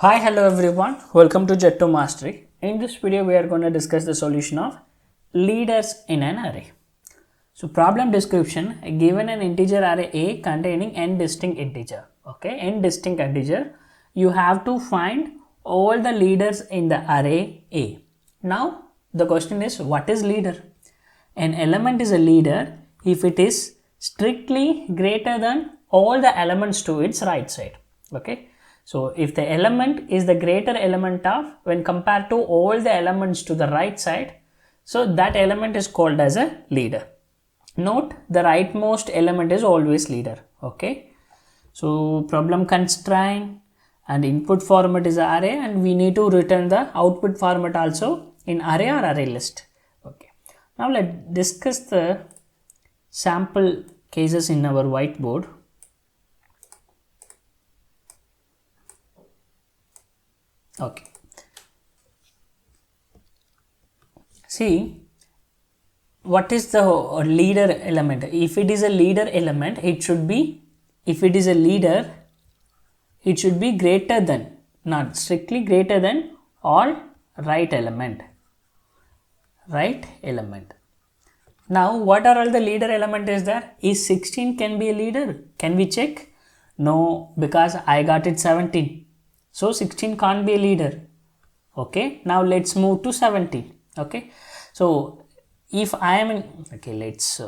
Hi, hello everyone. Welcome to Jet to Mastery. In this video, we are going to discuss the solution of leaders in an array. So, problem description: given an integer array A containing n distinct integer. Okay, n distinct integer. You have to find all the leaders in the array A. Now, the question is, what is leader? An element is a leader if it is strictly greater than all the elements to its right side. Okay. So, if the element is the greater element of when compared to all the elements to the right side, so that element is called as a leader. Note the rightmost element is always leader. Okay. So, problem constraint and input format is array, and we need to return the output format also in array or array list. Okay. Now, let's discuss the sample cases in our whiteboard. Okay. See, what is the leader element? If it is a leader element, it should be, if it is a leader, it should be greater than, not strictly greater than all right element. Right element. Now, what are all the leader element is there? Is 16 can be a leader? Can we check? No, because I got it 17. So, 16 can't be a leader. Okay. Now, let's move to 17. Okay. So, if I am in, okay, let's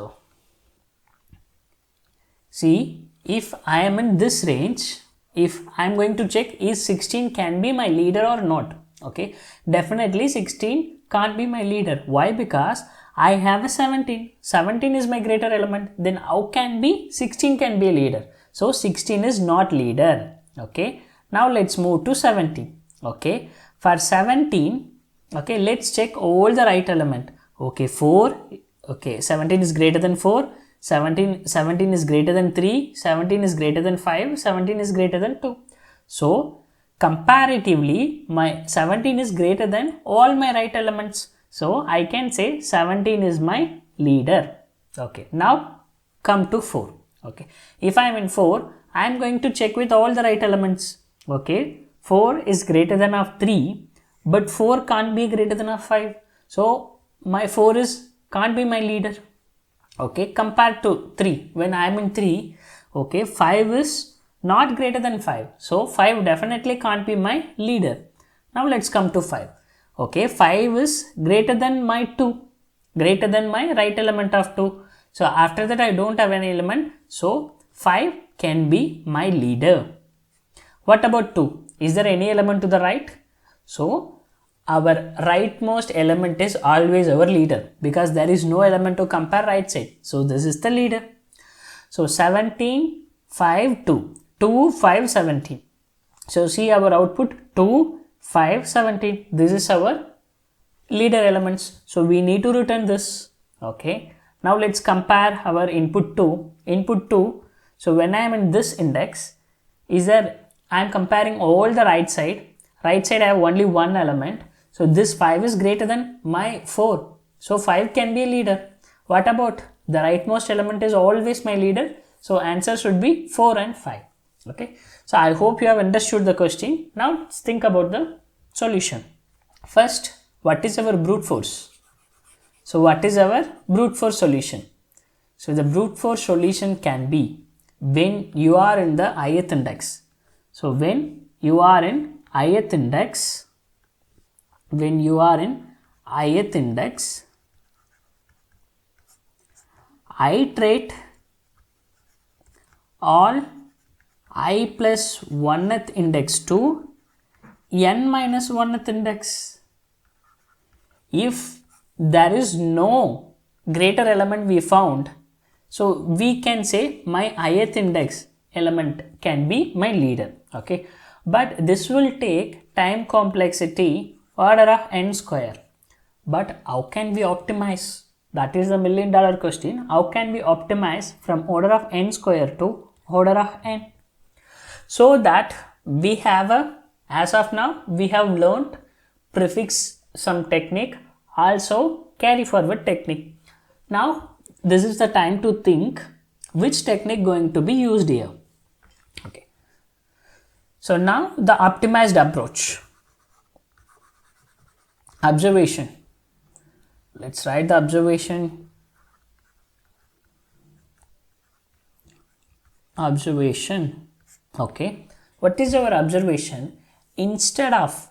see, if I am in this range, if I am going to check is 16 can be my leader or not. Okay. Definitely 16 can't be my leader. Why? Because I have a 17. 17 is my greater element. Then how can be 16 can be a leader? So, 16 is not leader. Okay. Now, let's move to 17. Okay. For 17, okay, let's check all the right element. Okay, 4. Okay, 17 is greater than 4. 17 is greater than 3. 17 is greater than 5. 17 is greater than 2. So, comparatively, my 17 is greater than all my right elements. So, I can say 17 is my leader. Okay, now come to 4. Okay, if I am in 4, I am going to check with all the right elements. Okay, 4 is greater than of 3, but 4 can't be greater than of 5. So, my 4 is can't be my leader. Okay, compared to 3, when I am in 3, okay, 5 is not greater than 5. So, 5 definitely can't be my leader. Now, let's come to 5. Okay, 5 is greater than my 2, greater than my right element of 2. So, after that I don't have any element. So, 5 can be my leader. What about 2? Is there any element to the right? So, our rightmost element is always our leader because there is no element to compare right side. So, this is the leader. So, 17, 5, 2. 2, 5, 17. So, see our output 2, 5, 17. This is our leader elements. So, we need to return this. Okay. Now, let's compare our input 2. Input 2. So, when I am in this index, is there I am comparing all the right side. Right side I have only one element. So, this 5 is greater than my 4. So, 5 can be a leader. What about the rightmost element is always my leader. So, answer should be 4 and 5. Okay. So, I hope you have understood the question. Now, let's think about the solution. First, what is our brute force? So, what is our brute force solution? So, the brute force solution can be when you are in the ith index. So, when you are in ith index, iterate all I plus 1th index to n minus 1th index. If there is no greater element we found, so we can say my ith index element can be my leader. Okay, but this will take time complexity order of n square. But how can we optimize? That is the $1 million question. How can we optimize from order of n square to order of n? So that we have as of now, we have learned prefix sum technique, also carry forward technique. Now, this is the time to think which technique going to be used here. Okay. So now the optimized approach. Observation. Let's write the observation. Observation. Okay. What is our observation? Instead of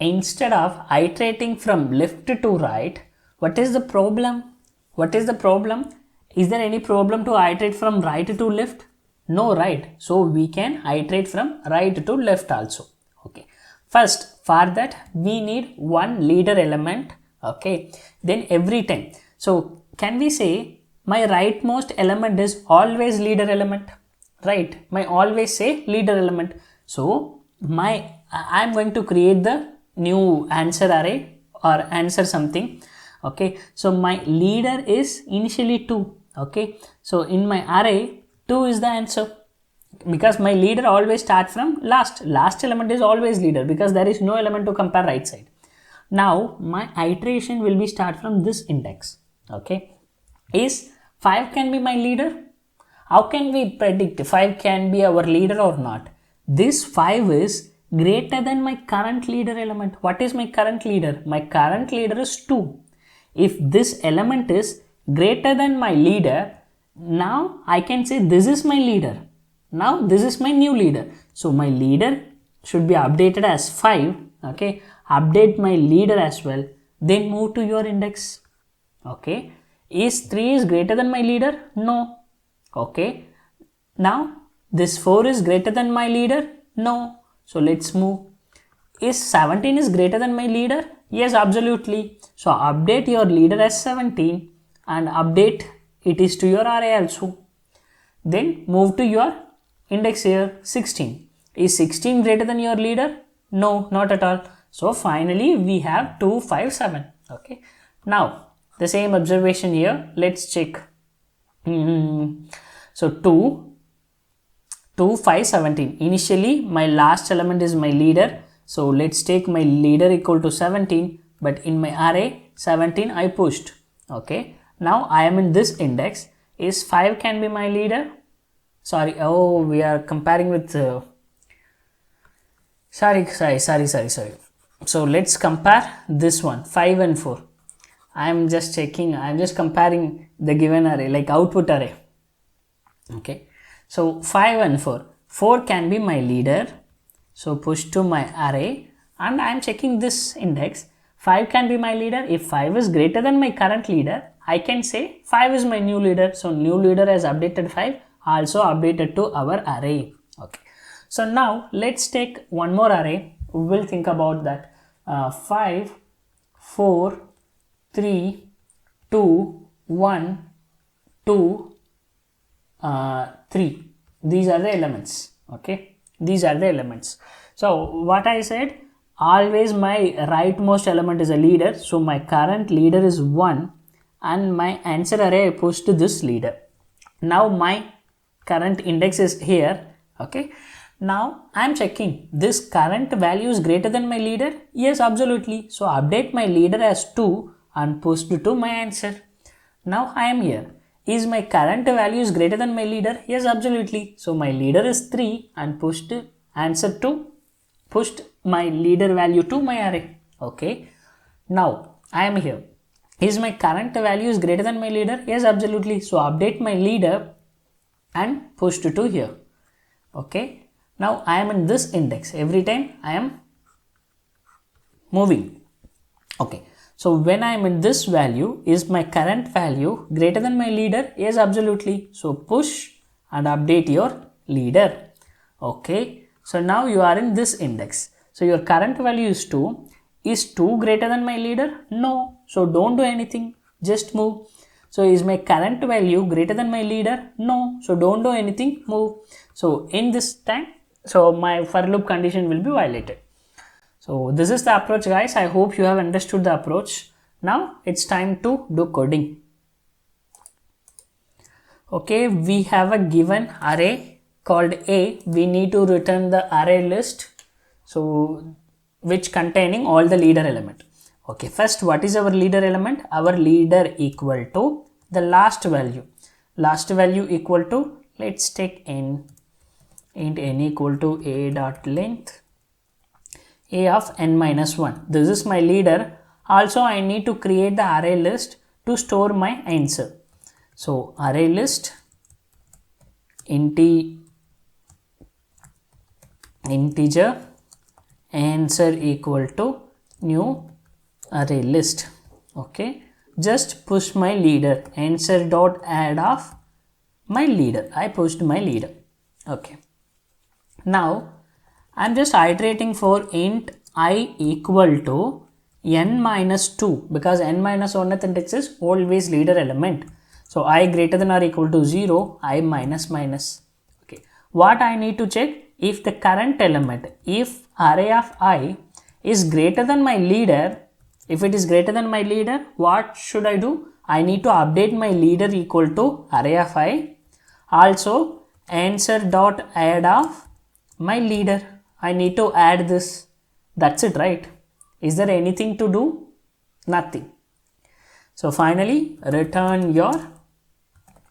iterating from left to right, what is the problem? What is the problem? Is there any problem to iterate from right to left? No, right? So we can iterate from right to left also. Okay. First, for that we need one leader element. Okay. Then every time. So can we say my rightmost element is always leader element? Right? My always say leader element. So I'm going to create the new answer array or answer something. Okay. So my leader is initially 2. Okay. So in my array 2 is the answer, because my leader always start from last element is always leader, because there is no element to compare right side. Now my iteration will be start from this index. Okay. Is 5 can be my leader? How can we predict 5 can be our leader or not? This 5 is greater than my current leader element. What is my current leader? My current leader is 2. If this element is greater than my leader, now I can say this is my leader. Now this is my new leader. So my leader should be updated as 5. Okay. Update my leader as well. Then move to your index. Okay. Is 3 is greater than my leader? No. Okay. Now this 4 is greater than my leader? No. So let's move. Is 17 is greater than my leader? Yes, absolutely. So update your leader as 17 and update it is to your array also. Then move to your index here. 16. Is 16 greater than your leader? No, not at all. So finally we have 2, 5, 7. Okay. Now the same observation here. Let's check. So 2, 5, 17. Initially my last element is my leader. So let's take my leader equal to 17. But in my array 17 I pushed. Okay. Now I am in this index. Is 5 can be my leader? Sorry. Oh, we are comparing with. Sorry. So let's compare this one 5 and 4. I am just checking. I am just comparing the given array like output array. Okay. So 5 and 4. 4 can be my leader. So push to my array and I am checking this index. 5 can be my leader. If 5 is greater than my current leader, I can say 5 is my new leader. So new leader has updated 5, also updated to our array. Okay. So now let's take one more array. We will think about that. 5, 4, 3, 2, 1, 2, 3. These are the elements. Okay. These are the elements. So what I said, always my rightmost element is a leader. So my current leader is 1 and my answer array I pushed to this leader. Now my current index is here. Okay. Now I am checking this current value is greater than my leader. Yes, absolutely. So update my leader as 2 and pushed to my answer. Now I am here. Is my current value is greater than my leader? Yes, absolutely. So my leader is 3 and pushed my leader value to my array. Okay. Now I am here. Is my current value is greater than my leader? Yes, absolutely. So update my leader and pushed to here. Okay. Now I am in this index. Every time I am moving. Okay. So when I am in this value, is my current value greater than my leader? Yes, absolutely. So push and update your leader. Okay. So now you are in this index. So your current value is 2. Is 2 greater than my leader? No. So don't do anything. Just move. So is my current value greater than my leader? No. So don't do anything. Move. So in this time, so my for loop condition will be violated. So this is the approach, guys. I hope you have understood the approach. Now it's time to do coding. Okay, we have a given array called A. We need to return the array list, so which containing all the leader element. Okay, first what is our leader element? Our leader equal to the last value. Last value equal to, let's take n. int n equal to a dot length a of n minus 1. This is my leader. Also, I need to create the array list to store my answer. So, array list integer answer equal to new array list. Okay, just push my leader answer dot add of my leader. I pushed my leader. Okay, now I'm just iterating for int I equal to n minus 2 because n minus 1th index is always leader element. So I greater than or equal to 0, I minus minus. Okay, what I need to check, if the current element, if array of I is greater than my leader, if it is greater than my leader, what should I do? I need to update my leader equal to array of I. Also answer dot add of my leader. I need to add this. That's it, right? Is there anything to do? Nothing. So finally return your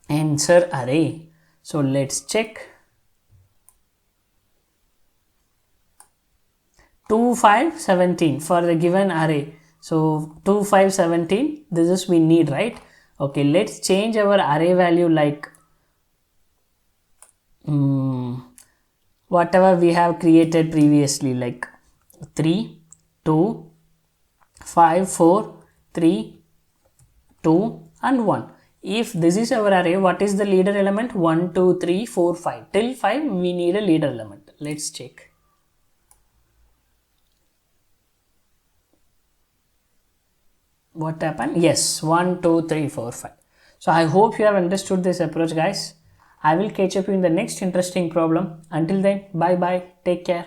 answer array. So let's check. 2, 5, 17 for the given array. So 2, 5, 17, this is we need, right? Okay, let's change our array value like whatever we have created previously, like 3, 2, 5, 4, 3, 2 and 1. If this is our array, what is the leader element? 1, 2, 3, 4, 5. Till 5 we need a leader element. Let's check. What happened? Yes, 1, 2, 3, 4, 5. So I hope you have understood this approach, guys. I will catch up you in the next interesting problem. Until then, bye bye. Take care.